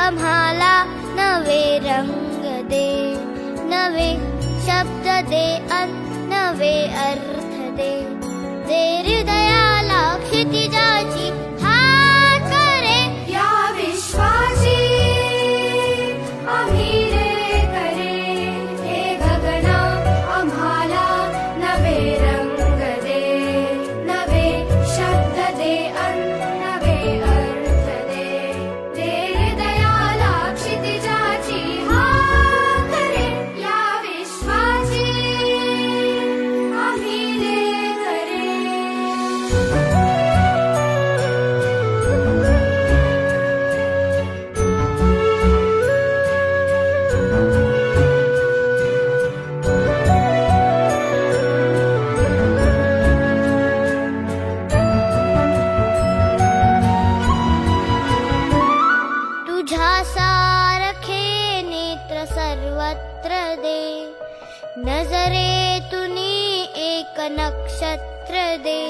आम्हाला नवे रंग दे, नवे शब्द दे अन नवे अर्थ दे. दे हृदयाला क्षितिजाची हात करे, या विश्वाची आम्ही रे करे. हे गगना आम्हाला नवे रंग दे, नवे शब्द दे अन नवे अर्थ दे. दे हृदयाला क्षितिजाची हात करे, या विश्वाची आम्ही रे करे. तुझ्या सारखे नेत्र सर्वत्र दे, नजरेतून एक नक्षत्र दे.